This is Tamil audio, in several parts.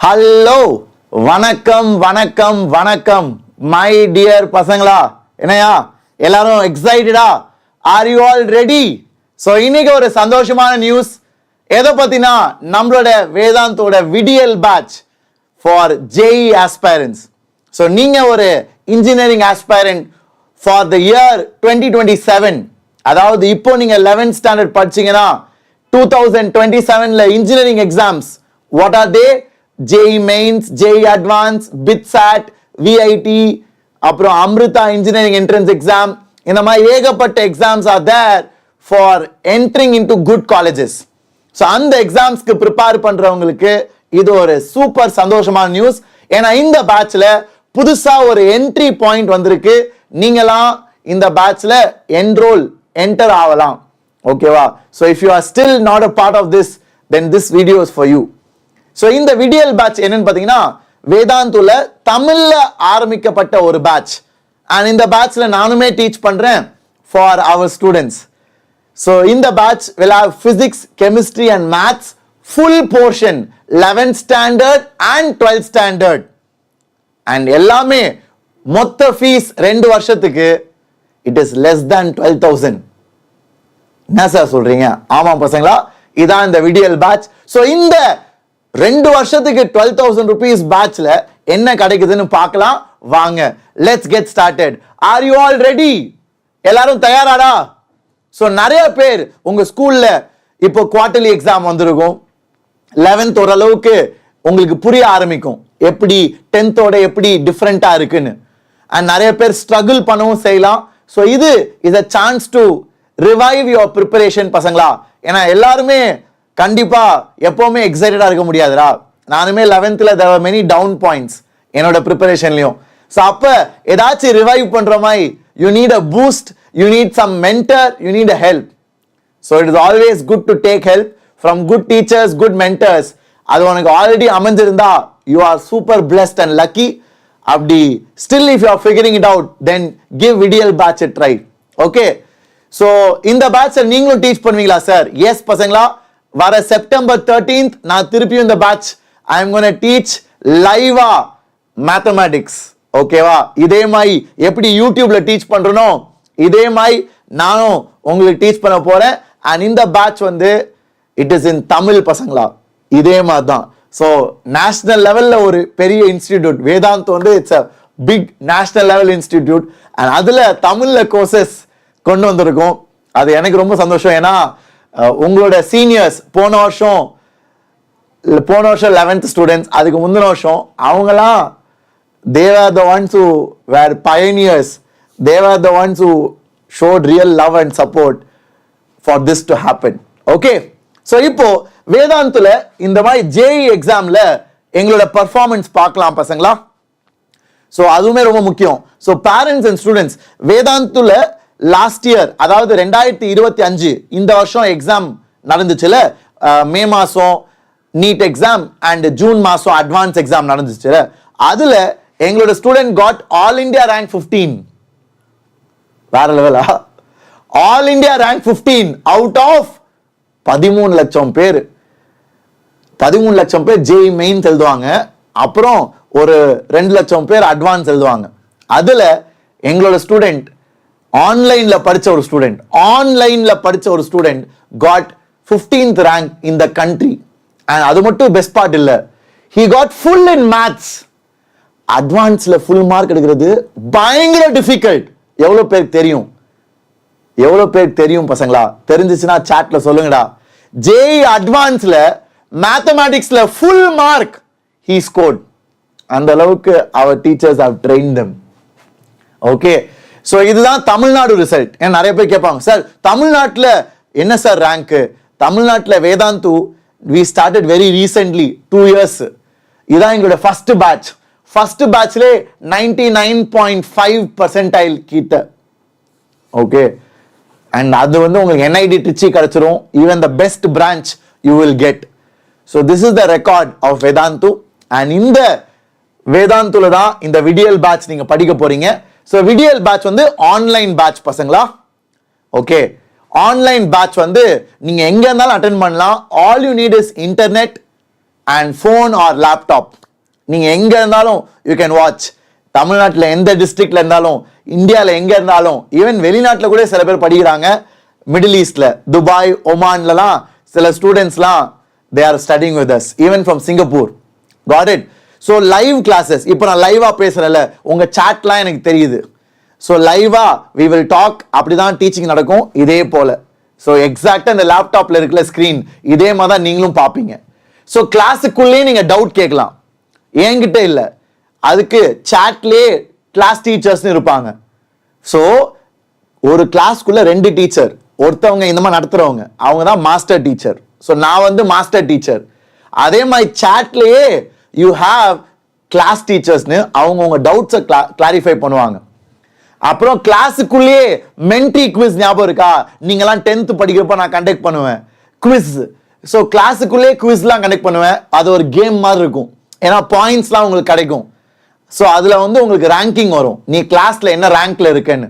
ஹலோ வணக்கம் வணக்கம் வணக்கம் மை டியர் பசங்களா, என்னையா எல்லாரும் எக்ஸைட்டடா? Are you all ready? So இன்னைக்கு ஒரு சந்தோஷமான நியூஸ். எதை பத்தினா நம்மளோட வேதாந்தோட Vidiyal batch for JEE aspirants. So நீங்க ஒரு engineering aspirant for the year 2027, அதாவது இப்போ நீங்க 11th ஸ்டாண்டர்ட் படிச்சீங்கன்னா 2027ல engineering exams what are they? JEE Mains, JEE Advanced, BITSAT, VIT, அப்புறம் அமிர்தா இன்ஜினியரிங் என்ட்ரன்ஸ் எக்ஸாம், இந்த மாதிரி ஏகப்பட்ட exams are there for entering into good colleges. So அந்த எக்ஸாம்ஸ்க்கு ப்ரிப்பேர் பண்றவங்களுக்கு இது ஒரு சூப்பர் சந்தோஷமான நியூஸ். ஏன்னா இந்த பேட்ச்ல புதுசா ஒரு என்ட்ரி பாயிண்ட் வந்திருக்கு. நீங்களாம் இந்த பேட்ச்ல என்டர் ஆகலாம். ஓகேவா? So if you are still not a part of this, then this video is for you. So இந்த விடியல் பேட்ச் என்னன்னு பார்த்தீங்கன்னா வேதாந்துல தமிழ்ல ஆரம்பிக்கப்பட்ட ஒரு பேட்ச். அண்ட் இந்த பேட்ச்ல நானுமே டீச் பண்றேன் ஃபார் அவர் ஸ்டூடெண்ட்ஸ். ஸோ இந்த batch will have physics, chemistry and maths full portion 11th standard and 12th standard. And எல்லாமே மொத்த ஃபீஸ் 2 வருஷத்துக்கு இட் இஸ் லெஸ் than 12,000. என்ன சார் சொல்றீங்க? ஆமா பசங்களா, இதான் இந்த விடியல் பேட்ச். ஸோ இந்த 2 வருஷத்துக்கு 12,000 rupees பேட்ச்ல என்ன கிடைக்குதுன்னு பார்க்கலாம் வாங்க. Let's get started. R you all ready? எல்லாரும் தயாராடா? ஸோ நிறைய பேர் உங்க ஸ்கூல்ல இப்போ குவார்டர்லி எக்ஸாம் வந்திருக்கும். 11th ஓரளவுக்கு உங்களுக்கு புரிய ஆரம்பிக்கும் எப்படி 10th எப்படி டிஃப்ரெண்டா இருக்குன்னு. அண்ட் நிறைய பேர் ஸ்ட்ரகிள் பண்ணவும் செய்யலாம். ஸோ இது is a chance to revive your preparation பசங்களா. ஏன்னா எல்லாருமே கண்டிப்பா எப்பவுமே எக்ஸைட்டடா இருக்க முடியாதுடா. நானுமே 11thல there were many down points என்னோட ப்ரிப்பரேஷன்லயும். ஸோ அப்ப ஏதாச்சும் ரிவைவ் பண்ற மாதிரி you need a boost, you need some mentor, you need a help. So it is always good to take help from good teachers, good mentors. அது உனக்கு ஆல்ரெடி அமைஞ்சிருந்தா you are super blessed and lucky. அப்படி still if you are figuring it out, then give Vidiyal batch a try. Okay, so இந்த பேட்சை நீங்களும் டீச் பண்ணுவீங்களா சார்? எஸ் பசங்களா, வர செப்டம்பர் 13th நான் திருப்பியும் இந்த batch I am gonna teach லைவா மேத்தமேட்டிக்ஸ். ஓகேவா? இதே மாதிரி எப்படி யூடியூப்ல டீச் பண்றனோ இதே மாதிரி நானும் உங்களுக்கு டீச் பண்ண போறேன். அண்ட் இந்த batch it is in Tamil பசங்களா. இதே மாதிரி தான். ஸோ நேஷனல் லெவல்ல ஒரு பெரிய institute Vedantu it's a big national level institute. And அதுல தமிழ்ல கோர்சஸ் கொண்டு வந்திருக்கோம். அது எனக்கு ரொம்ப சந்தோஷம். ஏன்னா உங்களோட சீனியர்ஸ் போன வருஷம் 11th ஸ்டூடெண்ட்ஸ், அதுக்கு முந்தின வருஷம் அவங்களாம் they were the ones who were pioneers. They were the ones who showed real love and support for this to happen. Okay, so இப்போ வேதாந்துல இந்த மாதிரி JEE எக்ஸாம்ல எங்களோட பெர்ஃபார்மன்ஸ் பார்க்கலாம் பசங்களா. ஸோ அதுவுமே ரொம்ப முக்கியம். ஸோ பேரண்ட்ஸ் அண்ட் ஸ்டூடெண்ட்ஸ், வேதாந்துல லாஸ்ட் இயர் அதாவது 2025 இந்த வருஷம் எக்ஸாம் நடந்துச்சுல, மே மாசம் நீட் எக்ஸாம் அண்ட் ஜூன் மாசம் அட்வான்ஸ் எக்ஸாம் நடந்துச்சுல, அதுல எங்களோட student got all India rank 15. வேற லெவலா? All India rank 15 out of 13 லட்சம் பேர். 13 லட்சம் பேர் JEE மெயின்ஸ் எழுதுவாங்க, அப்புறம் ஒரு 2 லட்சம் பேர் அட்வான்ஸ் எழுதுவாங்க. அதுல எங்களோட ஸ்டூடெண்ட் ஆன்லைன்ல படிச்ச ஒரு student got 15th rank in the country. And அது மட்டும் பெஸ்ட் பார்ட் இல்ல, he got full in maths. அட்வான்ஸ்ல ஃபுல் மார்க் எடுக்கிறது பயங்கர டிஃபிகல்ட். எவ்வளவு பேருக்கு தெரியும் பசங்களா? தெரிஞ்சிச்சுன்னா சாட்ல சொல்லுங்கடா. JEE அட்வான்ஸ்ல மேத்தமேட்டிக்ஸ்ல ஃபுல் மார்க் he scored. அந்த அளவுக்கு our teachers have trained them. Okay, so இதுதான் தமிழ்நாடு ரிசல்ட். ஏன்னா நிறைய பேர் கேட்பாங்க, சார் தமிழ்நாட்டில் என்ன சார் ரேங்க்? தமிழ்நாட்டில் Vedantu we started very recently 2 years. இதான் எங்களோட ஃபர்ஸ்ட் பேட்ச்ல 99.5% கிட்ட. ஓகே, அண்ட் அது உங்களுக்கு NID ட்ரிச்சி கிடைச்சிரும். Even the best branch you will get. So this is the record of Vedantu. And இந்த வேதாந்துல தான் இந்த விடியல் பேட்ச் நீங்க படிக்க போறீங்க. ஸோ விடியல் பேட்ச் ஆன்லைன் பேட்ச் பசங்களா. ஓகே, ஆன்லைன் பேட்ச் நீங்க எங்க இருந்தாலும் அட்டென்ட் பண்ணலாம். All you need is internet, and phone or laptop. நீங்கள் எங்கே இருந்தாலும் யூ கேன் வாட்ச். தமிழ்நாட்டில் எந்த டிஸ்ட்ரிக்ட்ல இருந்தாலும், இந்தியாவில் எங்கே இருந்தாலும், ஈவன் வெளிநாட்டில் கூட சில பேர் படிக்கிறாங்க. மிடில் ஈஸ்டில் துபாய், ஒமான்லலாம் சில ஸ்டூடெண்ட்ஸ்லாம் they are studying with us, even from Singapore. Got it? So live classes. இப்போ நான் லைவா பேசுறேன்ல, உங்க சாட்லாம் எனக்கு தெரியுது. ஸோ லைவா we will talk. அப்படிதான் டீச்சிங் நடக்கும் இதே போல. ஸோ எக்ஸாக்டா இந்த லேப்டாப்ல இருக்கிற ஸ்கிரீன் இதே மாதிரி தான் நீங்களும் பார்ப்பீங்க. ஸோ கிளாஸுக்குள்ளேயே நீங்க டவுட் கேட்கலாம். என்கிட்ட இல்லை, அதுக்கு சாட்லேயே கிளாஸ் டீச்சர்ஸ்னு இருப்பாங்க. ஸோ ஒரு கிளாஸ்க்குள்ள 2 டீச்சர், ஒருத்தவங்க இந்த மாதிரி நடத்துறவங்க, அவங்க தான் மாஸ்டர் டீச்சர். ஸோ நான் வந்து மாஸ்டர் டீச்சர். அதே மாதிரி சாட்லேயே யூ ஹாவ் கிளாஸ் டீச்சர்ஸ்னு அவங்க உங்க டவுட்ஸை கிளாரிஃபை பண்ணுவாங்க. அப்புறம் கிளாஸுக்குள்ளேயே மென்ட்ரி குவிஸ் ஞாபகம் இருக்கா? நீங்களாம் 10th படிக்கிறப்ப நான் கண்டக்ட் பண்ணுவேன் குவிஸ். ஸோ கிளாஸுக்குள்ளேயே குவிஸ்லாம் கண்டக்ட் பண்ணுவேன். அது ஒரு கேம் மாதிரி இருக்கும். ஏன்னா பாயிண்ட்ஸ்லாம் உங்களுக்கு கிடைக்கும். ஸோ அதில் வந்து உங்களுக்கு ரேங்கிங் வரும், நீ கிளாஸில் என்ன ரேங்க்ல இருக்குன்னு.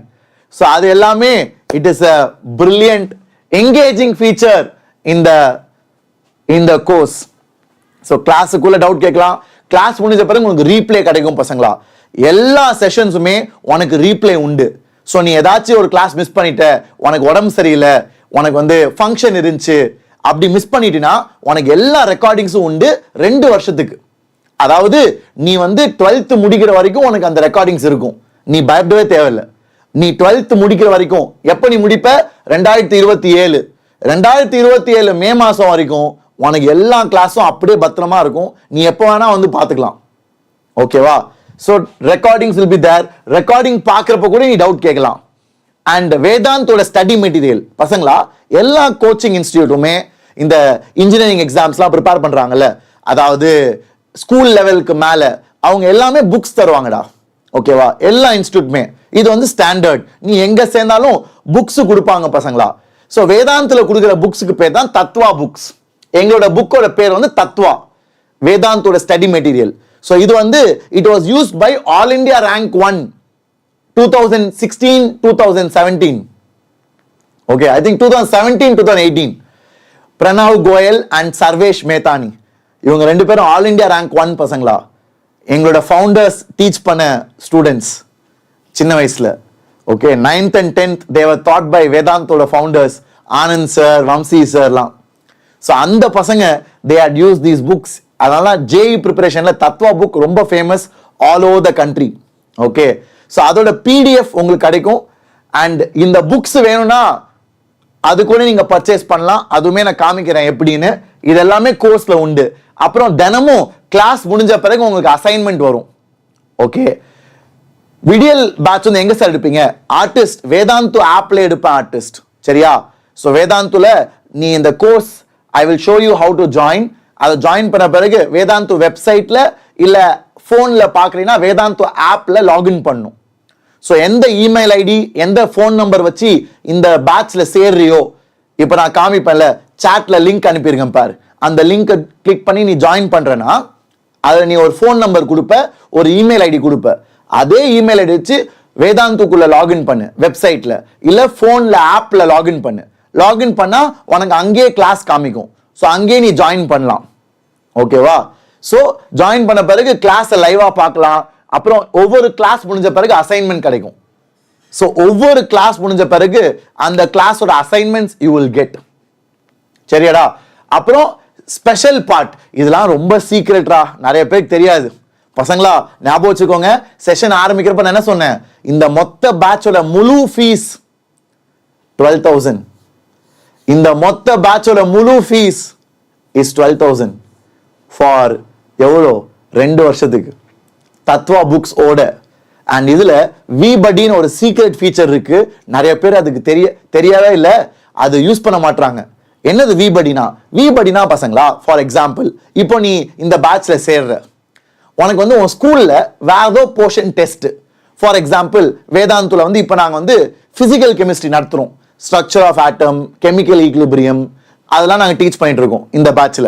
ஸோ அது எல்லாமே it is a brilliant engaging feature இந்த கோர்ஸ். ஸோ கிளாஸுக்குள்ள டவுட் கேட்கலாம். கிளாஸ் முடிஞ்ச பிறகு உங்களுக்கு ரீப்ளே கிடைக்கும் பசங்களா. எல்லா செஷன்ஸுமே உனக்கு ரீப்ளே உண்டு. ஸோ நீ ஏதாச்சும் ஒரு கிளாஸ் மிஸ் பண்ணிட்ட, உனக்கு உடம்பு சரியில்லை, உனக்கு வந்து ஃபங்க்ஷன் இருந்துச்சு, அப்படி மிஸ் பண்ணிட்டினா உனக்கு எல்லா ரெக்கார்டிங்ஸும் உண்டு 2 வருஷத்துக்கு. அதாவது நீ வந்து 12th முடிக்கிற வரைக்கும் உனக்கு அந்த ரெக்கார்டிங்ஸ் இருக்கும். நீ பயப்படவே தேவையில்லை. நீ 12th முடிக்கிற வரைக்கும், எப்போ நீ முடிப்ப? 2027 மே மாசம் வரைக்கும் உனக்கு எல்லா கிளாஸும் அப்படியே பத்திரமா இருக்கும். நீ எப்போ வேணா வந்து பார்த்துக்கலாம். ஓகேவா? So recordings will be there. Recording பார்க்குறப்ப கூட நீ டவுட் கேட்கலாம். அண்ட் வேதாந்தோட ஸ்டடி மெட்டீரியல் பசங்களா, எல்லா கோச்சிங் இன்ஸ்டிடியூட்டுமே இந்த இன்ஜினியரிங் எக்ஸாம்ஸ்லாம் ப்ரிப்பேர் பண்றாங்கல்ல, அதாவது ஸ்கூல் லெவலுக்கு மேலே அவங்க எல்லாமே புக்ஸ் தருவாங்கடா. ஓகேவா? எல்லா இன்ஸ்டிடியூட்மே இது வந்து ஸ்டாண்டர்ட். நீ எங்க சேர்ந்தாலும் புக்ஸ் கொடுப்பாங்க பசங்களா. ஸோ வேதாந்தில் கொடுக்குற புக்ஸுக்கு பேர் தான் தத்வா புக்ஸ். எங்களோட புக்கோட பேர் வந்து தத்வா, வேதாந்தோட ஸ்டடி மெட்டீரியல். ஸோ இது வந்து it was used by all India rank 1 2016-2017. Okay, I think 2017-2018. Pranav Goyal and Sarvesh Methani, இவங்க 2 பேரும் ஆல் இண்டியா ரேங்க் 1 பசங்களா. எங்களோட ஃபவுண்டர்ஸ் டீச் பண்ண ஸ்டூடெண்ட்ஸ் சின்ன வயசுல. Okay, 9th and 10th they were taught by வேதாந்தோட ஃபவுண்டர்ஸ் ஆனந்த் சார், வம்சி சார்லாம். ஸோ அந்த பசங்க they had used these books. அதனால ஜேஇ ப்ரிப்பரேஷன்ல தத்வா புக் ரொம்ப famous all over the country. Okay, so அதோட பிடிஎஃப் உங்களுக்கு கிடைக்கும். அண்ட் இந்த புக்ஸ் வேணும்னா அது கூட நீங்க பர்ச்சேஸ் பண்ணலாம். அதுவுமே நான் காமிக்கிறேன் எப்படின்னு. இது எல்லாமே கோர்ஸ்ல உண்டு. அப்புறம் தினமும் கிளாஸ் முடிஞ்ச பிறகு உங்களுக்கு அசைன்மெண்ட் வரும். ஓகே, விடியல் பேட்ச் வந்து எங்க சார் எடுப்பீங்க? ஆர்டிஸ்ட் வேதாந்து ஆப்ல எடுப்பேன் ஆர்டிஸ்ட். சரியா? ஸோ வேதாந்துல நீ இந்த course I will show you how to join. அதை ஜாயின் பண்ண பிறகு வேதாந்து வெப்சைட்ல இல்ல போன்ல பாக்குறீங்கன்னா வேதாந்து ஆப்ல லாகின் பண்ணும். ஸோ எந்த இமெயில் ஐடி எந்த ஃபோன் நம்பர் வச்சு இந்த பேட்ச்ல சேர்றியோ, இப்போ நான் காமிப்பேன்ல சாட்ல லிங்க் அனுப்பியிருக்கேன் பாரு, அந்த லிங்கை கிளிக் பண்ணி நீ ஜாயின் பண்றேன்னா அதில் நீ ஒரு ஃபோன் நம்பர் கொடுப்ப, ஒரு இமெயில் ஐடி கொடுப்ப. அதே இமெயில் ஐடி வச்சு வேதாந்துக்குள்ள லாகின் பண்ணு வெப்சைட்ல, இல்ல போன்ல ஆப்ல லாகின் பண்ணு. லாகின் பண்ணா உனக்கு அங்கேயே கிளாஸ் காமிக்கும். ஸோ அங்கேயே நீ ஜாயின் பண்ணலாம். ஓகேவா? ஸோ ஜாயின் பண்ண பிறகு கிளாஸை லைவா பார்க்கலாம். அப்புறம் ஒவ்வொரு கிளாஸ் முடிஞ்ச பிறகு அசைன்மெண்ட் கிடைக்கும். ஸோ ஒவ்வொரு கிளாஸ் முடிஞ்ச பிறகு அந்த கிளாஸோட அசைன்மெண்ட்ஸ் யூ வில் கெட். சரியாடா? அப்புறம் ஸ்பெஷல் பார்ட், இதெல்லாம் ரொம்ப சீக்ரெட்ரா, நிறைய பேருக்கு தெரியாது பசங்களா. ஞாபகம் வச்சுக்கோங்க, செஷன் ஆரம்பிக்கிறப்ப நான் என்ன சொன்னேன்? இந்த மொத்த பேட்சோட முழு ஃபீஸ் 12,000. இந்த மொத்த பேட்சோட முழு ஃபீஸ் இஸ் 12,000 ஃபார் எவ்வளோ? 2 வருஷத்துக்கு தத்வா புக்ஸ் ஓட. அண்ட் இதுல விபடின்னு ஒரு சீக்ரெட் ஃபீச்சர் இருக்கு. நிறைய பேர் அதுக்கு தெரியவே இல்லை, அது யூஸ் பண்ண மாட்டாங்க. என்னது விபடினா? விபடினா பசங்களா, ஃபார் எக்ஸாம்பிள் இப்போ நீ இந்த பேட்ச்ல சேர்ற, உனக்கு வந்து உன் ஸ்கூல்ல வேற ஏதோ போர்ஷன் டெஸ்ட். ஃபார் எக்ஸாம்பிள் வேதாந்துல வந்து இப்போ நாங்கள் வந்து பிசிக்கல் கெமிஸ்ட்ரி நடத்துறோம். Structure of atom, chemical equilibrium, அதெல்லாம் நாங்கள் டீச் பண்ணிட்டு இருக்கோம் இந்த பேட்ச்ல.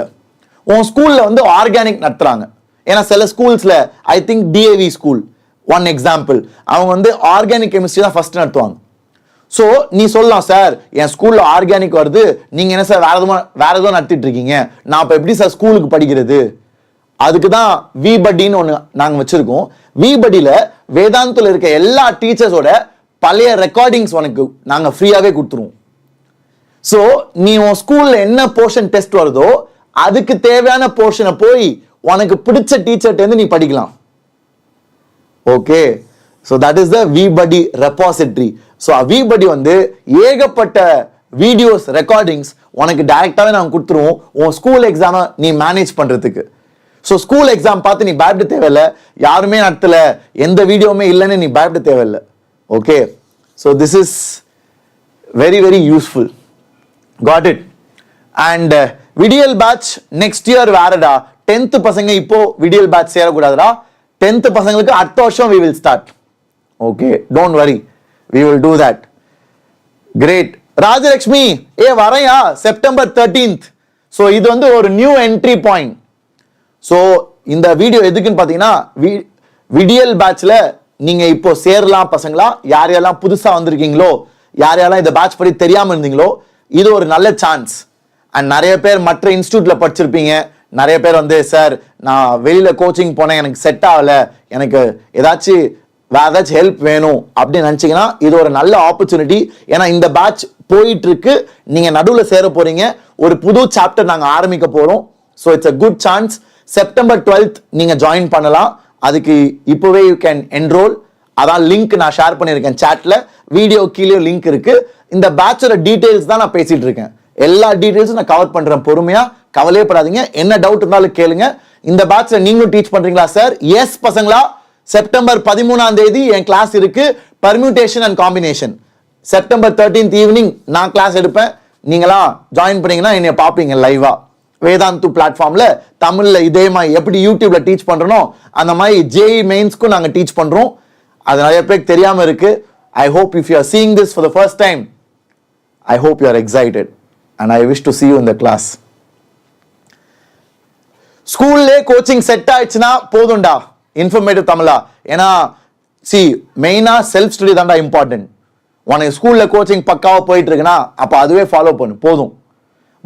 உன் ஸ்கூல்ல வந்து ஆர்கானிக் நடத்துறாங்க. ஏன்னா சில ஸ்கூல்ஸ்ல I think DAV school one example, அவங்க வந்து ஆர்கானிக் கெமிஸ்ட்ரி தான் ஃபர்ஸ்ட் நடத்துவாங்க. ஸோ நீ சொல்லலாம் சார் என் ஸ்கூல்ல ஆர்கானிக் வருது, நீங்க என்ன சார் வேற எதுவும் நடத்திட்டு இருக்கீங்க, நான் இப்போ எப்படி சார் ஸ்கூலுக்கு படிக்கிறது? அதுக்கு தான் விபடின்னு ஒன்று நாங்கள் வச்சிருக்கோம். விபடியில் வேதாந்தில் இருக்க எல்லா டீச்சர்ஸோட பழைய ரெக்கார்டிங்ஸ் உனக்கு நாங்கள் ஃப்ரீயாகவே கொடுத்துருவோம். ஸோ நீ உன் ஸ்கூலில் என்ன போர்ஷன் டெஸ்ட் வருதோ அதுக்கு தேவையான போர்ஷனை போய் உனக்கு பிடிச்ச டீச்சர்ட்டேருந்து நீ படிக்கலாம். Okay, so that is the Vbuddy repository. So Vbuddy வந்து ஏகப்பட்ட வீடியோஸ் ரெக்கார்டிங்ஸ் உனக்கு டைரக்டாகவே நாங்கள் கொடுத்துருவோம் உன் ஸ்கூல் எக்ஸாமை நீ மேனேஜ் பண்ணுறதுக்கு. ஸோ ஸ்கூல் எக்ஸாம் பார்த்து நீ பயப்பட தேவையில்லை, யாருமே நடத்தல எந்த வீடியோவுமே இல்லைன்னு நீ பயப்பட தேவையில்லை. Okay, so this is very very useful. Got it. And விடியல் பேட்ச் நெக்ஸ்ட் இயர் வேறடா. 10th பசங்க இப்போ விடியல் பேட்ச் சேரக்கூடாதுடா. 10th பசங்களுக்கு அடுத்த வருஷம் we will start. Okay, don't worry, we will do that. Great. Rajalakshmi வரையா செப்டம்பர் 13th. ஸோ இது வந்து ஒரு நியூ என்ட்ரி பாயிண்ட். ஸோ இந்த வீடியோ எதுக்குன்னு பார்த்தீங்கன்னா விடியல் பேட்ச்ல நீங்க இப்போ சேரலாம் பசங்களா. யார் யாரெல்லாம் புதுசா வந்திருக்கீங்களோ, யார் யாரெல்லாம் இந்த பேட்ச் பற்றி தெரியாம இருந்தீங்களோ, இது ஒரு நல்ல சான்ஸ். அண்ட் நிறைய பேர் மற்ற இன்ஸ்டியூட்ல படிச்சிருப்பீங்க. நிறைய பேர் வந்து சார் நான் வெளியில கோச்சிங் போனேன், எனக்கு செட் ஆகல, எனக்கு ஏதாச்சும் வேற ஏதாச்சும் ஹெல்ப் வேணும் அப்படின்னு நினைச்சீங்கன்னா இது ஒரு நல்ல ஆப்பர்ச்சுனிட்டி. ஏன்னா இந்த பேட்ச் போயிட்டு இருக்கு, நீங்க நடுவில் சேர போறீங்க, ஒரு புது சாப்டர் நாங்கள் ஆரம்பிக்க போறோம். So it's a good chance. September 12th நீங்க ஜாயின் பண்ணலாம். அதுக்கு இப்போவே யூ கேன் என்ரோல். அதான் லிங்க் நான் ஷேர் பண்ணியிருக்கேன் சாட்ல, வீடியோ கீழே லிங்க் இருக்கு. இந்த பேட்சோட டீடைல்ஸ் தான் நான் பேசிட்டு இருக்கேன். எல்லா டீடைல்ஸும் நான் கவர் பண்றேன் பொறுமையா, கவலையப்படாதீங்க. என்ன டவுட் இருந்தாலும் கேளுங்க. இந்த பேட்ச்ல நீங்களும் டீச் பண்றீங்களா சார்? எஸ் பசங்களா, செப்டம்பர் 13ஆம் தேதி என் கிளாஸ் இருக்கு, permutation and combination. September 13th evening நான் கிளாஸ் எடுப்பேன். நீங்களா ஜாயின் பண்ணீங்கன்னா என்னை பார்ப்பீங்க லைவா வேதாந்து பிளாட்ஃபார்ம்ல. தமிழ்ல இதே மாதிரி எப்படி யூடியூப்ல டீச் பண்றோம் அந்த மாதிரி ஜேஇ மெயின்ஸ்க்கும் நாங்க டீச் பண்றோம். அது நிறைய பேருக்கு தெரியாம இருக்கு. I hope if you are seeing this for the first time, I hope you are excited and I wish to see you in the class. ஸ்கூல்லே கோச்சிங் செட் ஆயிடுச்சுன்னா போதும்டா இன்ஃபர்மேட்டிவ் தமிழா. ஏன்னா மெயினா செல்ஃப் ஸ்டடி தான்டா இம்பார்ட்டன்ட். உனக்கு ஸ்கூல்ல கோச்சிங் பக்காவா போயிட்டு இருக்குன்னா அப்ப அதுவே ஃபாலோ பண்ணு போதும்.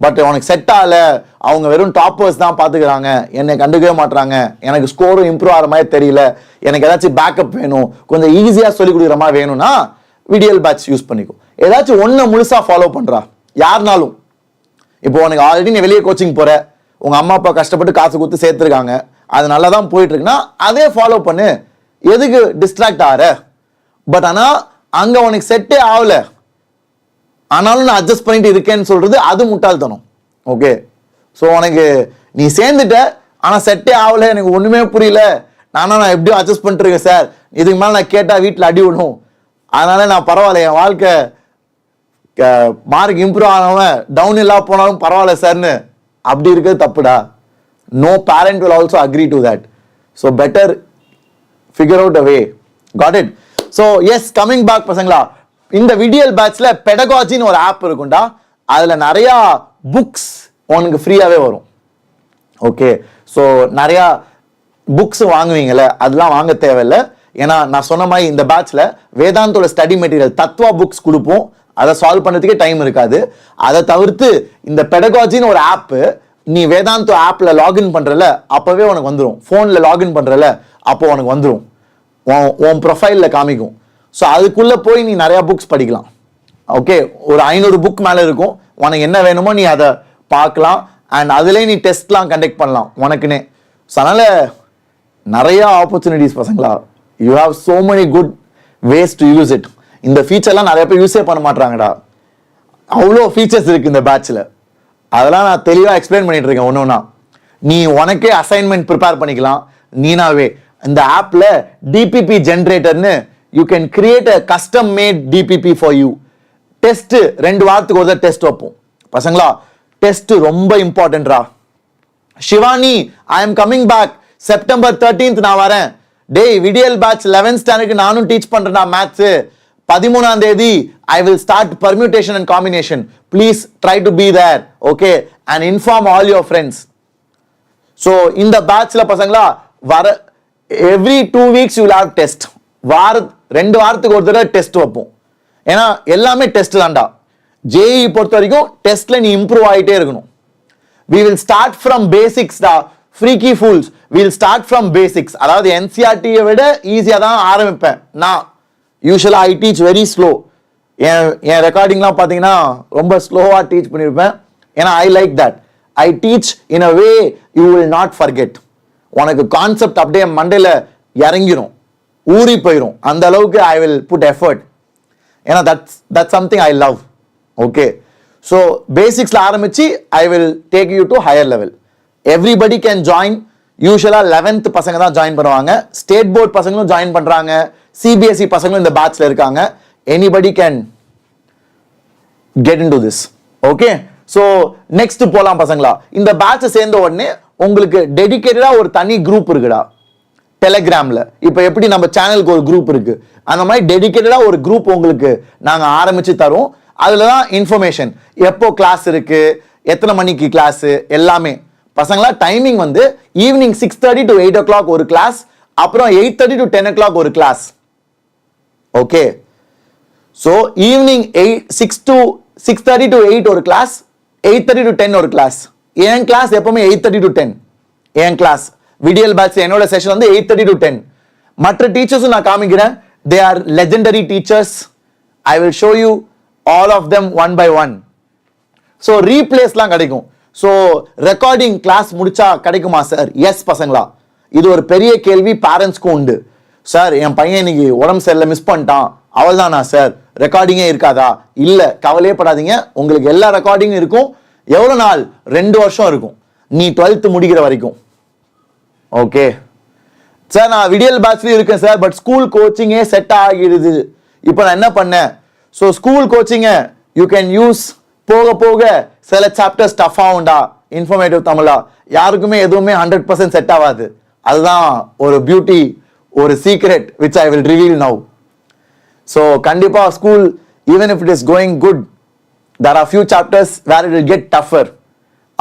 பட் உனக்கு செட் ஆகல, அவங்க வெறும் டாப்பர்ஸ் தான் பாத்துக்கிறாங்க, என்னை கண்டுக்கவே மாட்டாங்க, எனக்கு ஸ்கோரும் இம்ப்ரூவ் ஆகிற மாதிரி தெரியல, எனக்கு ஏதாச்சும் பேக்கப் வேணும், கொஞ்சம் ஈஸியா சொல்லி கொடுக்குற மாதிரி வேணும்னா விடியல் பேட்ச் யூஸ் பண்ணிக்கோ. ஏதாச்சும் ஒன்னு முழுசா ஃபாலோ பண்றா யாருனாலும். இப்போ உனக்கு ஆல்ரெடி நீ வெளியே கோச்சிங் போற, உங்க அம்மா அப்பா கஷ்டப்பட்டு காசு கொடுத்து சேர்த்துருக்காங்க, அது நல்லா தான் போயிட்டு இருக்குன்னா அதே ஃபாலோ பண்ணு. எதுக்கு டிஸ்ட்ராக்ட் ஆகிற? பட் ஆனா அங்க உனக்கு செட்டே ஆகல, ஆனாலும் நான் அட்ஜஸ்ட் பண்ணிட்டு இருக்கேன்னு சொல்றது அது முட்டாள்தனம். ஓகே, ஸோ உனக்கு நீ சேர்ந்துட்ட ஆனா செட்டே ஆகல, எனக்கு ஒண்ணுமே புரியல, நான் எப்படியும் அட்ஜஸ்ட் பண்ணிட்டு இருக்கேன் சார், இதுக்கு மேலே நான் கேட்டா வீட்டில் அடி விடும், அதனால நான் பரவாயில்ல, என் வாழ்க்கை மார்க் இம்ப்ரூவ் ஆனவன் டவுன் இல்லா போனாலும் பரவாயில்ல சார்னு அப்படி இருக்கிறது தப்புடா. No parent will also agree to that. So better figure out a way. Got it. So yes, coming back பசங்களா, இந்த விடியல் பேட்ச்ல பெடகாஜின்னு ஒரு ஆப் இருக்கும்டா. அதுல நிறைய புக்ஸ் உனக்கு ஃப்ரீயாவே வரும். ஓகே, ஸோ நிறைய புக்ஸ் வாங்குவீங்கல்ல, அதெல்லாம் வாங்க தேவையில்லை. ஏன்னா நான் சொன்ன மாதிரி இந்த பேட்ச்ல வேதாந்தோட ஸ்டடி மெட்டீரியல் தத்வா புக்ஸ் கொடுப்போம். அதை சால்வ் பண்ணுறதுக்கே டைம் இருக்காது. அதை தவிர்த்து இந்த பெடகாஜின்னு ஒரு ஆப், நீ வேதாந்தோ ஆப்ல லாகின் பண்றல அப்பவே உனக்கு வந்துடும். ஃபோன்ல லாகின் பண்றல அப்போ உனக்கு வந்துடும், உன் ப்ரொஃபைல்ல காமிக்கும். ஸோ அதுக்குள்ள போய் நீ நிறைய புக்ஸ் படிக்கலாம். ஓகே, ஒரு 500 புக் மேல இருக்கும். உனக்கு என்ன வேணுமோ நீ அதை பார்க்கலாம். அண்ட் அதுலேயே நீ டெஸ்ட்லாம் கண்டக்ட் பண்ணலாம் உனக்குன்னே. ஸோ அதனால நிறைய ஆப்பர்ச்சுனிட்டிஸ் பசங்களா. You have so many good ways to use it. இந்த ஃபீச்சர்லாம் நிறைய பேர் யூஸே பண்ண மாட்டாங்கடா. அவ்வளோ ஃபீச்சர்ஸ் இருக்கு இந்த பேட்ச்ல. அதெல்லாம் நான் தெளிவாக எக்ஸ்பிளைன் பண்ணிட்டு இருக்கேன் ஒன்று ஒன்றா. நீ உனக்கே அசைன்மெண்ட் ப்ரிப்பேர் பண்ணிக்கலாம் நீனாவே. இந்த ஆப்ல டிபிபி ஜென்ரேட்டர்னு you can create a custom made DPP for you. Test 2 வாரத்துக்கு ஒரு டெஸ்ட் வைப்போம் பசங்களா. டெஸ்ட் ரொம்ப இம்பார்ட்டன்ட்ரா. Shivani, I am coming back September 13th நான் வரேன். டேய், விடியல் பேட்ச் 11th ஸ்டாண்டர்டுக்கு நானும் டீச் பண்றேன்டா மேத்ஸ். 13ஆம் தேதி I will start permutation and combination. Please try to be there, okay, and inform all your friends. So இந்த பேட்ச்ல பசங்களா வர every 2 weeks you will have test. 2 வாரத்துக்கு ஒரு தடவை டெஸ்ட் வைப்போம். ஏன்னா எல்லாமே டெஸ்ட் தான்டா. ஜேஇ பொறுத்த வரைக்கும் டெஸ்ட்ல நீ இம்ப்ரூவ் ஆகிட்டே இருக்கணும். we will start from basics da, freaky fools, we will start from basics. அதாவது NCERT விட ஈஸியா தான் ஆரம்பிப்பேன் நான். யூசுவலா ஐ டீச் வெரி ஸ்லோ. என் ரெக்கார்டிங்லாம் பார்த்தீங்கன்னா ரொம்ப ஸ்லோவா டீச் பண்ணியிருப்பேன். ஏன்னா I like that. I teach in a way you will not forget. உனக்கு கான்செப்ட் அப்படியே மண்டையில் இறங்கிரும், ஊறி போயிடும். அந்த அளவுக்கு ஐ வில் புட் எஃபர்ட். ஏன்னா that's something I love. Okay, so பேசிக்ஸில் ஆரம்பிச்சு I will take you to higher level. Everybody can join. யூஸ்வலாக 11th பசங்க தான் ஜாயின் பண்ணுவாங்க. ஸ்டேட் போர்ட் பசங்களும் ஜாயின் பண்ணுறாங்க. சிபிஎஸ்இ பசங்களும் இந்த பேட்ச்ல இருக்காங்க. Anybody can get in to this. Okay, so next போலாம் பசங்களா. இந்த பேட்சை சேர்ந்த உடனே உங்களுக்கு டெடிகேட்டடா ஒரு தனி குரூப் இருக்குடா டெலிகிராம்ல. இப்போ எப்படி நம்ம சேனலுக்கு ஒரு குரூப் இருக்கு, அந்த மாதிரி டெடிகேட்டடா ஒரு குரூப் உங்களுக்கு நாங்க ஆரம்பிச்சு தரோம். அதுல தான் இன்ஃபர்மேஷன், எப்போ கிளாஸ் இருக்கு, எத்தனை மணிக்கு கிளாஸ், எல்லாமே. பசங்களா டைமிங் வந்து ஈவினிங் 6:30 to 8 o'clock ஒரு கிளாஸ், அப்புறம் 8:30 to 10 o'clock ஒரு class. Okay, so evening 6:30 to 8 ஒரு கிளாஸ், 8:30 to 10 ஒரு கிளாஸ். என் கிளாஸ் எப்பவுமே 8:30 to 10. என் கிளாஸ் விடியல் பேட்ச் என்னோட செஷன் வந்து 8:30 to 10. மற்ற டீச்சர்ஸும் நான் காமிக்கிறேன். They are legendary teachers. I will show you all of them one by one. So ரீப்ளேஸ்லாம் கிடைக்கும். ஸோ ரெக்கார்டிங் கிளாஸ் முடிச்சா கிடைக்குமா சார்? எஸ் பசங்களா, இது ஒரு பெரிய கேள்வி பேரண்ட்ஸ்க்கும் உண்டு. சார் என் பையன் இன்னைக்கு உடம்பு சரியில்லை, மிஸ் பண்ணிட்டான், அவள் தானா சார், ரெக்கார்டிங்கே இருக்காதா? இல்லை, கவலையே படாதீங்க, உங்களுக்கு எல்லா ரெக்கார்டிங்கும் இருக்கும். எவ்வளோ நாள்? 2 வருஷம் இருக்கும், நீ 12th முடிக்கிற வரைக்கும். ஓகே சார், நான் விடியல் பேட்ச்லயும் இருக்கேன் சார், பட் ஸ்கூல் கோச்சிங்கே செட் ஆகிடுது, இப்போ நான் என்ன பண்ணேன்? ஸோ ஸ்கூல் கோச்சிங்கை யூ கேன் யூஸ். போக போக சில சாப்டர்ஸ் டஃப் ஆகும்டா. இன்ஃபர்மேட்டிவ் தமிழா யாருக்குமே எதுவுமே 100% செட் ஆகாது. அதுதான் ஒரு பியூட்டி, ஒரு secret which I will reveal now. So கண்டிப்பா school, even if it is going good, there are few chapters where it will get tougher.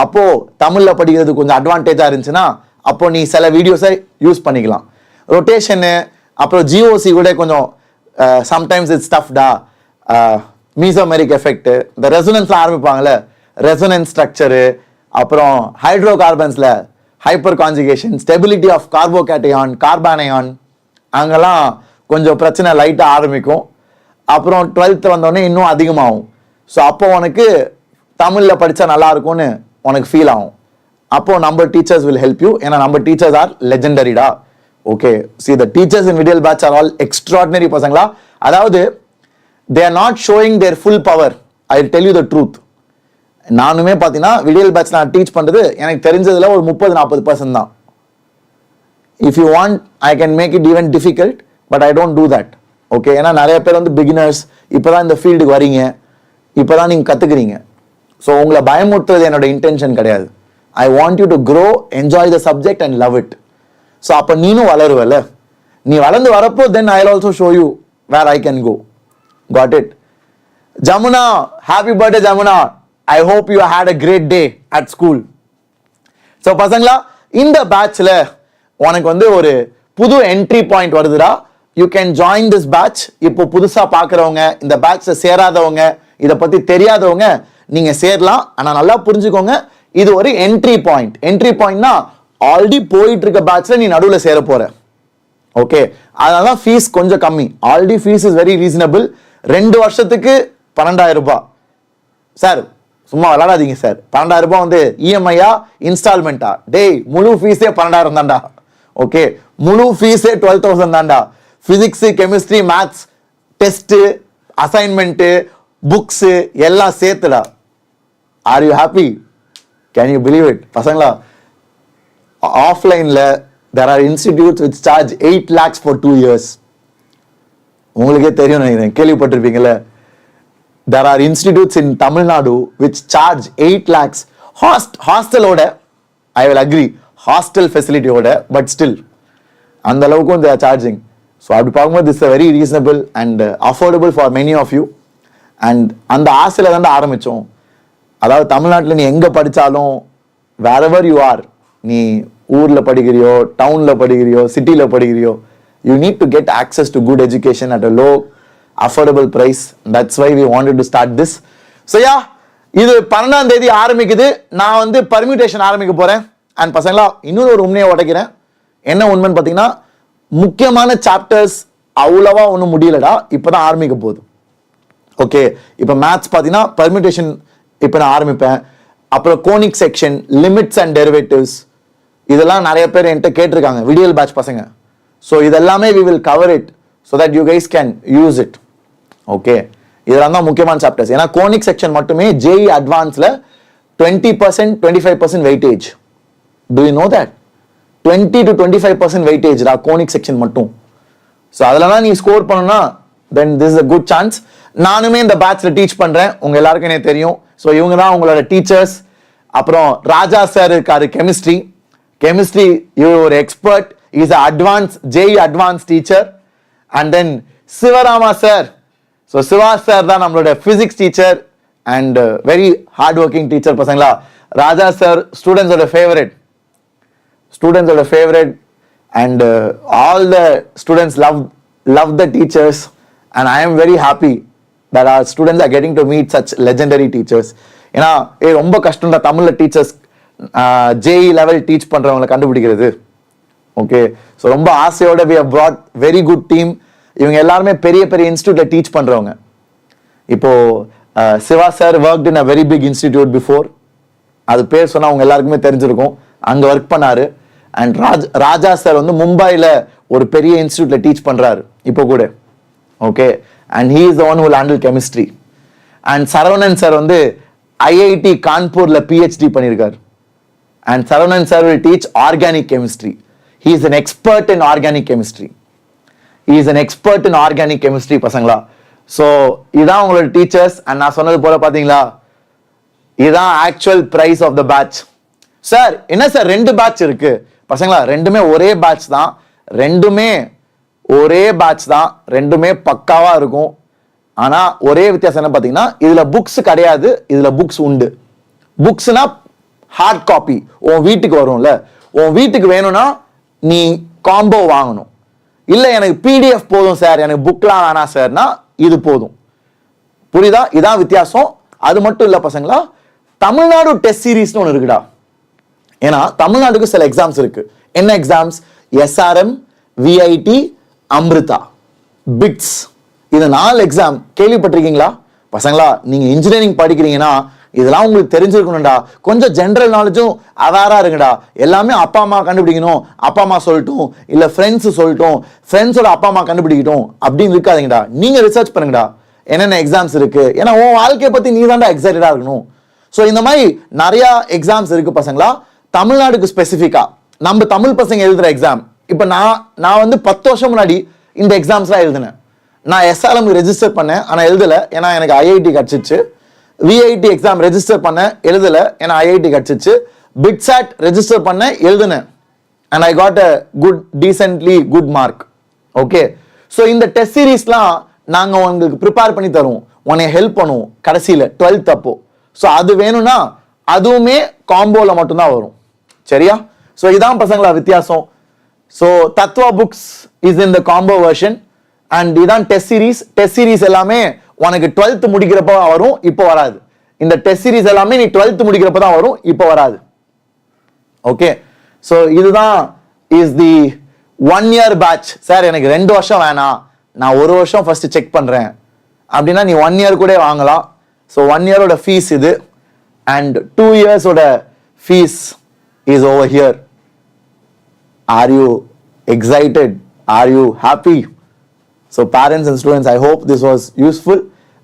அப்போ தமிழ்ல படிக்கிறது கொஞ்சம் அட்வான்டேஜா இருந்துச்சுன்னா அப்போ நீ சில வீடியோஸை யூஸ் பண்ணிக்கலாம். ரொட்டேஷனு, அப்புறம் ஜிஓசி கூட கொஞ்சம் சம்டைம்ஸ் இட்ஸ் டஃப்டா. மீசோமெரிக் எஃபெக்ட், இந்த ரெசோனன்ஸ்ல ஆரம்பிப்பாங்கல்ல, ரெசோனன்ஸ் ஸ்ட்ரக்சரு, அப்புறம் ஹைட்ரோ கார்பன்ஸ்ல hyperconjugation, stability of carbocation, carbanion, அங்கெல்லாம் கொஞ்சம் பிரச்சனை லைட்டாக ஆரம்பிக்கும். அப்புறம் 12th வந்தோடனே இன்னும் அதிகமாகும். ஸோ அப்போ உனக்கு தமிழில் படித்தா நல்லா இருக்கும்னு உனக்கு ஃபீல் ஆகும். அப்போ நம்ம டீச்சர்ஸ் வில் ஹெல்ப் யூ. ஏன்னா நம்ம டீச்சர்ஸ் ஆர் லெஜெண்டரிடா. Okay, see the teachers in Vidiyal batch are all extraordinary பசங்களா. அதாவது they are not showing their full power. I will tell you the truth. நானுமே பார்த்தீங்கன்னா விடியல் பேட்ச் நான் டீச் பண்ணுறது எனக்கு தெரிஞ்சதில் ஒரு 30-40% தான். If you want I can make it even difficult, but I don't do that. Okay, ஏன்னா நிறைய பேர் வந்து பிகினர்ஸ், இப்போ தான் இந்த ஃபீல்டுக்கு வரீங்க, இப்போ தான் நீங்கள் கற்றுக்குறீங்க. ஸோ உங்களை பயமுறுத்துறது என்னோட இன்டென்ஷன் கிடையாது. I want you to grow, enjoy the subject and love it. So அப்போ நீனும் வளருவல்ல. நீ வளர்ந்து வரப்போ then I will also show you where I can go. Got it? Jamuna, happy birthday Jamuna. I hope you had a great day at school. So பசங்களா, இந்த பேட்ச்ல உனக்கு வந்து ஒரு புது என்ட்ரி பாயிண்ட் வருதுடா. You can join this batch. இப்போ புதுசா பார்க்குறவங்க, இந்த பேட்ச்ல சேராதவங்க, இதை பத்தி தெரியாதவங்க நீங்க சேரலாம். ஆனா நல்லா புரிஞ்சுக்கோங்க, இது ஒரு என்ட்ரி பாயிண்ட். என்ட்ரி பாயிண்ட்னா ஆல்ரெடி போயிட்டு இருக்க பேட்ச்ல நீ நடுவில் சேர போற. ஓகே, அதனால ஃபீஸ் கொஞ்சம் கம்மி. Already fees is very reasonable. 2 வருஷத்துக்கு 12,000 ரூபாய். சார் சும்மா விளாடாதீங்க சார், 12,000 ரூபாய் வந்து இஎம்ஐயா இன்ஸ்டால்மெண்ட்டா? டேய், முழு ஃபீஸே 12,000 தான்டா. ஓகே, முழு ஃபீஸே 12,000 தான்டா. Physics, chemistry, maths, test, assignment, books எல்லாம் சேர்த்துடா. Are you happy? Can you believe it? பசங்களா, ஆஃப்லைன்ல there are institutes which charge 8 lakhs for 2 years. உங்களுக்கே தெரியும் நினைக்கிறேன், கேள்விப்பட்டிருப்பீங்கல்ல. There are institutes in Tamil Nadu which charge 8 lakhs. ஹாஸ்டலோட, I will agree, ஹாஸ்டல் ஃபெசிலிட்டியோட, பட் ஸ்டில் அந்த அளவுக்கும் they are charging. ஸோ அப்படி பார்க்கும்போது this is very reasonable and affordable for many of you. And அந்த ஆசையில் தான் ஆரம்பித்தோம். அதாவது தமிழ்நாட்டில் நீ எங்கே படித்தாலும், wherever you are, நீ ஊரில் படிக்கிறியோ, டவுனில் படிக்கிறியோ, சிட்டியில் படிக்கிறியோ, you need to get access to good education at a low affordable price. That's why we wanted to start this. So yeah, இது 12ஆம் தேதி ஆரம்பிக்குது. நான் வந்து பர்மியூட்டேஷன் ஆரம்பிக்க போறேன். அண்ட் பசங்களா இன்னொரு ஒரு உண்மையை உடைக்கிறேன். என்ன உண்மைன்னு பார்த்தீங்கன்னா, முக்கியமான சாப்டர்ஸ் அவ்வளவா ஒன்றும் முடியலடா, இப்போதான் ஆரம்பிக்க போகுது. ஓகே, இப்போ மேத்ஸ் பார்த்தீங்கன்னா பர்மியூட்டேஷன் இப்போ நான் ஆரம்பிப்பேன். அப்புறம் conic section, limits and derivatives, இதெல்லாம் நிறைய பேர் என்கிட்ட கேட்டிருக்காங்க, விடியல் பேட்ச் பசங்க. ஸோ இதெல்லாமே we will cover it so that you guys can use it. Okay, இதெல்லாம் தான் முக்கியமான சாப்டர்ஸ். ஏன்னா கோனிக் செக்ஷன் மட்டுமே JEE அட்வான்ஸ்ல 20% 25% weightage. Do you know that? 20 to 25% weightage conic section மட்டும். ஸோ அதெல்லாம் நீ ஸ்கோர் பண்ணணும்னா then this is a good chance. நானுமே இந்த பேட்ச்ல டீச் பண்றேன், உங்க எல்லாருக்கும் எனக்கு தெரியும். ஸோ இவங்க தான் உங்களோட டீச்சர்ஸ். அப்புறம் ராஜா சார் இருக்காரு, கெமிஸ்ட்ரி இவர் ஒரு expert, is advance JEE advance teacher. And then Sivarama sir, so Siva sir தான் நம்மளோட physics teacher and very hard working teacher பசங்களா. ராஜா சார் ஸ்டூடெண்ட்ஸோட favourite and all the students love the teachers, and I am very happy that our students are getting to meet such legendary teachers. ஏன்னா ரொம்ப கஷ்டம் தான் தமிழ்ல டீச்சர்ஸ் JEE லெவல் டீச் பண்றவங்களை கண்டுபிடிக்கிறது. ஓகே, ஸோ ரொம்ப ஆசையோட we have brought very good team. இவங்க எல்லாருமே பெரிய பெரிய இன்ஸ்டியூட்ல டீச் பண்றவங்க. இப்போ Siva sir worked in a very big institute before, அது பேர் சொன்னா அவங்க எல்லாருக்குமே தெரிஞ்சிருக்கும், அங்க ஒர்க் பண்ணாரு. அண்ட் ராஜா சார் வந்து மும்பைல ஒரு பெரிய இன்ஸ்டியூட்ல டீச் பண்றாரு இப்போ கூட. Okay, and he is the one who will handle chemistry. And Saravanan sir வந்து IIT கான்பூர்ல PhD பண்ணியிருக்காரு. And Saravanan sir will teach organic chemistry. He is an expert in organic chemistry. பசங்களா. ஸோ இதான் உங்களோட டீச்சர்ஸ். அண்ட் நான் சொன்னது போல பாத்தீங்களா, இதான் actual price of the batch. Sir என்ன சார் 2 பேட்ச் இருக்கு பசங்களா? ரெண்டுமே ஒரே பேட்ச் தான், ரெண்டுமே பக்காவா இருக்கும். ஆனா ஒரே வித்தியாசம் என்ன பாத்தீங்கன்னா, இதுல புக்ஸ் கிடையாது, இதுல புக்ஸ் உண்டு. புக்ஸ்னா ஹார்ட் காப்பி உன் வீட்டுக்கு வரும்ல, உன் வீட்டுக்கு வேணும்னா நீ காம்போ வாங்கணும். இல்ல எனக்கு PDF போதும் சார், எனக்கு புக்லாம் வேணாம் சார்னா இது போதும். புரியுதா? இதான் வித்தியாசம். அது மட்டும் இல்ல பசங்களா, தமிழ்நாடு டெஸ்ட் சீரீஸ்னு ஒன்று இருக்குடா. ஏன்னா தமிழ்நாட்டுக்கு சில எக்ஸாம்ஸ் இருக்கு. என்ன exams? SRM, VIT, Amrita, BITS. இது 4 எக்ஸாம் கேள்விப்பட்டிருக்கீங்களா பசங்களா? நீங்க இன்ஜினியரிங் படிக்கிறீங்கன்னா இதெல்லாம் உங்களுக்கு தெரிஞ்சிருக்கணும்டா. கொஞ்சம் ஜென்ரல் நாலேஜும் அவேரா இருங்கடா. எல்லாமே அப்பா அம்மா கண்டுபிடிக்கணும், அப்பா அம்மா சொல்லட்டும், இல்ல ஃப்ரெண்ட்ஸ் சொல்லட்டும், ஃப்ரெண்ட்ஸோட அப்பா அம்மா கண்டுபிடிக்கட்டும் அப்படின்னு இருக்காதீங்கடா. நீங்க ரிசர்ச் பண்ணுங்கடா என்னென்ன எக்ஸாம்ஸ் இருக்கு. ஏன்னா உன் வாழ்க்கையை பத்தி நீ தான்டா எக்ஸைட்டடா இருக்கணும். ஸோ இந்த மாதிரி நிறைய எக்ஸாம்ஸ் இருக்கு பசங்களா. தமிழ்நாடுக்கு ஸ்பெசிஃபிக்கா நம்ம தமிழ் பசங்க எழுதுற எக்ஸாம். இப்போ நான் வந்து 10 வருஷம் முன்னாடி இந்த எக்ஸாம்ஸ்லாம் எழுதினேன். நான் SRM ரெஜிஸ்டர் பண்ணேன், ஆனா எழுதல, ஏன்னா எனக்கு IIT கிடைச்சிச்சு. VIT எக்ஸாம் ரெஜிஸ்டர் பண்ண எழுதல, ஏன்னா IIT கிடைச்சிச்சு. பிட்சாட் ரெஜிஸ்டர் பண்ண எழுதினேன், and I got a decently good mark. Okay, so இந்த டெஸ்ட் சீரீஸ்லாம் நாங்க உங்களுக்கு ப்ரிப்பேர் பண்ணி தருவோம், உன்னை ஹெல்ப் பண்ணுவோம் கடைசியில 12th அப்போ. ஸோ அது வேணும்னா அதுவுமே காம்போல மட்டும்தான் வரும். சரியா? ஸோ இதான் பசங்களா வித்தியாசம். So Tattva books is in the combo version and இதான் டெஸ்ட் சீரீஸ் எல்லாமே உனக்கு 12th முடிக்கிறப்ப வரும், இப்போ வராது. இந்த டெஸ்ட் சீரீஸ் எல்லாமே நீ 12th முடிக்கிறப்ப தான் வரும், இப்போ வராது. ஓகே, ஸோ இதுதான் is the 1 year batch. Sir எனக்கு 2 வருஷம் வேணாம், நான் 1 வருஷம் ஃபர்ஸ்ட் செக் பண்றேன் அப்படின்னா நீ 1 year கூட வாங்கலாம். ஸோ 1 year ஃபீஸ் இது and 2 years fees is over here. Are you excited? R you happy? So parents and students, I hope this was useful.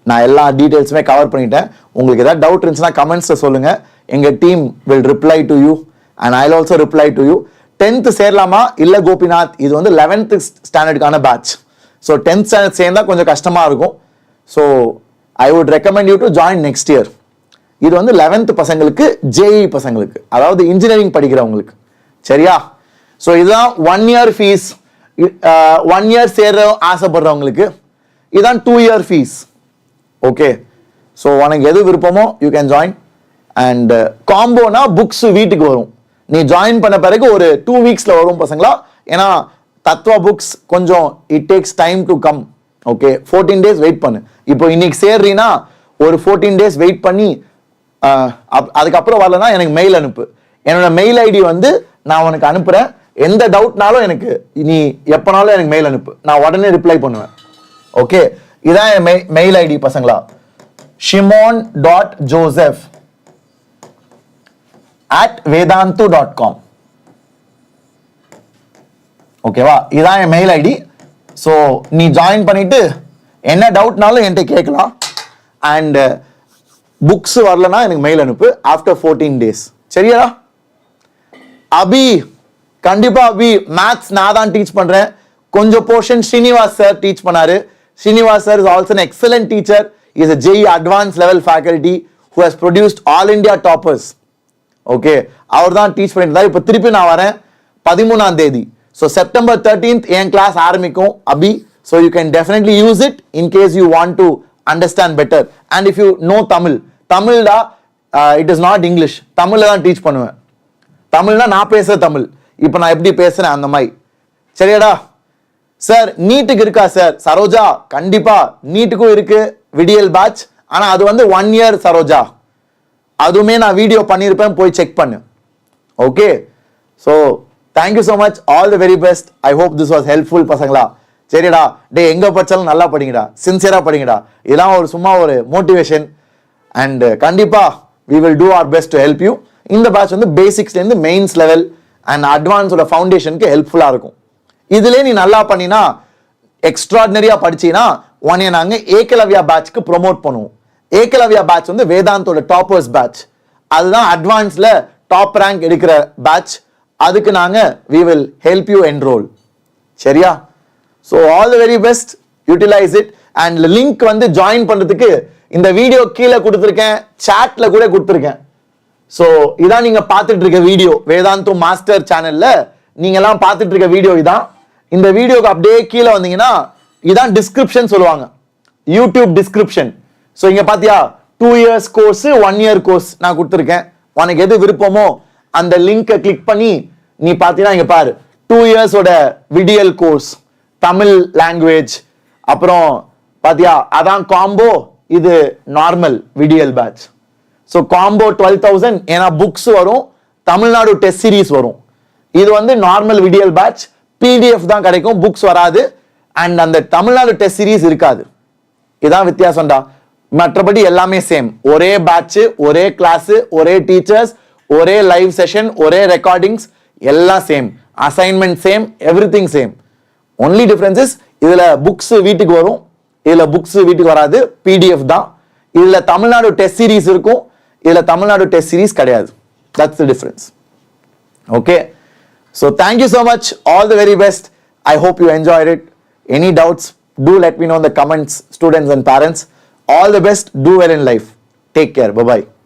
நான் எல்லா டீட்டெயில்ஸுமே கவர் பண்ணிட்டேன். உங்களுக்கு ஏதாவது டவுட் இருந்துச்சுன்னா கமெண்ட்ஸில் சொல்லுங்க. எங்கள் team will reply to you and I will also reply to you. 10th சேரலாமா இல்லை கோபிநாத்? இது வந்து 11th ஸ்டாண்டர்டுக்கான batch. So 10th standard சேர்ந்தா கொஞ்சம் கஷ்டமாக இருக்கும். So I would recommend you to join next year. இது வந்து 11th பசங்களுக்கு, JEE பசங்களுக்கு, அதாவது இன்ஜினியரிங் படிக்கிறவங்களுக்கு. சரியா? ஸோ இதுதான் 1 year ஃபீஸ். 1 year சேர ஆசைப்படுறவங்களுக்கு இதான் 2 year ஃபீஸ். ஓகே, ஸோ உனக்கு எது விருப்பமோ யூ கேன் ஜாயின். அண்ட் காம்போனா புக்ஸ் வீட்டுக்கு வரும். நீ ஜாயின் பண்ண பிறகு ஒரு 2 weeksல வரும் பசங்களா. ஏன்னா தத்வா புக்ஸ் கொஞ்சம் it takes time to come. Okay 14 days wait பண்ணு. இப்போ இன்னைக்கு சேர்றீன்னா ஒரு 14 டேஸ் வெயிட் பண்ணி அதுக்கப்புறம் வரலன்னா எனக்கு மெயில் அனுப்பு. என்னோட மெயில் ஐடி வந்து நான் உனக்கு அனுப்புறேன். எந்த டவுட்னாலும் எனக்கு நீ எப்பனாலும் எனக்கு மெயில் அனுப்பு, நான் உடனே ரிப்ளை பண்ணுவேன். ஓகே, இதான் என் மெயில் ஐடி பசங்களா, shimon.joseph@vedantu.com. ஓகேவா, இதான் என் மெயில் ஐடி. ஸோ நீ ஜாயின் பண்ணிட்டு என்ன டவுட்னாலும் என்கிட்ட கேட்கலாம். அண்ட் புக்ஸ் வரலன்னா எனக்கு மெயில் அனுப்பு ஆஃப்டர் 14 டேஸ். சரியா அபி? கண்டிப்பா அபி, மேத்ஸ் நான் தான் டீச் பண்றேன். கொஞ்சம் போர்ஷன் ஸ்ரீனிவாஸ் சார் டீச் பண்ணாரு. Srinivas sir is also an excellent teacher. He is a JEE advanced level faculty who has produced all India toppers. Okay, அவர் தான் டீச் பண்ணிட்டு இருந்தார். இப்போ திருப்பி நான் வரேன் 13ஆம் தேதி. ஸோ September 13th என் கிளாஸ் ஆரம்பிக்கும் Abhi. So you can definitely use it in case you want to understand better. And if you know தமிழ்டா, இட் இஸ் நாட் இங்கிலீஷ், தமிழ்ல தான் டீச் பண்ணுவேன். தமிழ்னா நான் பேசுற தமிழ், இப்போ நான் எப்படி பேசுறேன் அந்த மாதிரி. சரியாடா சார்? நீட்டுக்கு இருக்கா சார்? சரோஜா, கண்டிப்பா நீட்டுக்கும் இருக்கு விடியல் பேட்ச். ஆனா அது வந்து 1 year சரோஜா, அதுவுமே நான் வீடியோ பண்ணியிருப்பேன், போய் செக் பண்ணு. Okay, so thank you so much, all the very best. I hope this was helpful பசங்களா. சரிடா, டே எங்க படிச்சாலும் நல்லா படிங்கடா, சின்சியரா படிங்கடா. இதெல்லாம் ஒரு சும்மா ஒரு மோட்டிவேஷன். அண்ட் கண்டிப்பா we will do our best to help you. இந்த பேட்ச் வந்து பேசிக்ஸ்லேருந்து மெயின்ஸ் லெவல் அண்ட் அட்வான்ஸோட ஃபவுண்டேஷனுக்கு ஹெல்ப்ஃபுல்லாக இருக்கும். இதுலேயே நீ நல்லா பண்ணினா, எக்ஸ்ட்ராடினரியா படிச்சீங்கன்னா உன்னைய நாங்கள் ஏகலவ்யா பேட்ச்க்கு ப்ரொமோட் பண்ணுவோம். ஏகலவ்யா பேட்ச் வந்து வேதாந்தோட டாப்பர்ஸ் பேட்ச். அதுதான் அட்வான்ஸ்ல டாப் ரேங்க் எடுக்கிற பேட்ச். அதுக்கு நாங்கள் we will help you enroll. சரியா? So all the very best, utilise it. And link வந்து ஜாயின் பண்றதுக்கு இந்த வீடியோ கீழே கொடுத்துருக்கேன், சாட்ல கூட கொடுத்துருக்கேன். ஸோ இதான் நீங்க பார்த்துட்டு இருக்க வீடியோ, வேதாந்தோ மாஸ்டர் சேனல்ல நீங்க எல்லாம் பார்த்துட்டு இருக்க வீடியோ இதான். இந்த வீடியோக்கு அப்படியே கீழே வந்தீங்கன்னா இதான் டிஸ்கிரிப்ஷன் சொல்லுவாங்க, யூடியூப் டிஸ்கிரிப்ஷன். ஸோ இங்க பாத்தியா 2 years கோர்ஸ் 1 year கோர்ஸ் நான் கொடுத்துருக்கேன். உனக்கு எது விருப்பமோ அந்த லிங்கை கிளிக் பண்ணி நீ பார்த்தீங்கன்னா இங்க பாரு 2 years விடியல் கோர்ஸ், தமிழ் லாங்குவேஜ். அப்புறம் பாத்தியா அதான் காம்போ, இது நார்மல் விடியல் பேட்ச். So combo 12,000. ஏன்னா புக்ஸ் வரும், தமிழ்நாடு டெஸ்ட் சீரீஸ் வரும். இது வந்து நார்மல் விடியல் பேட்ச், பிடிஎஃப் தான் கிடைக்கும், புக்ஸ் வராது. அண்ட் அந்த தமிழ்நாடு டெஸ்ட் சீரீஸ் இருக்காது. இதான் வித்தியாசம்டா. மற்றபடி எல்லாமே சேம், ஒரே பேட்ச், ஒரே கிளாஸ், ஒரே டீச்சர்ஸ், ஒரே லைவ் செஷன், ஒரே ரெக்கார்டிங்ஸ், எல்லாம் same. Assignment same, everything same. Only difference is இதுல புக்ஸ் வீட்டுக்கு வரும், இதுல புக்ஸ் வீட்டுக்கு வராது, பிடிஎஃப் தான். இதுல தமிழ்நாடு டெஸ்ட் சீரீஸ் இருக்கும், இதுல தமிழ்நாடு டெஸ்ட் சீரீஸ் கிடையாது. That's the difference. Okay, so thank you so much, all the very best. I hope you enjoyed it. Any doubts, do let me know in the comments, students and parents. All the best, do well in life. Take care, bye bye.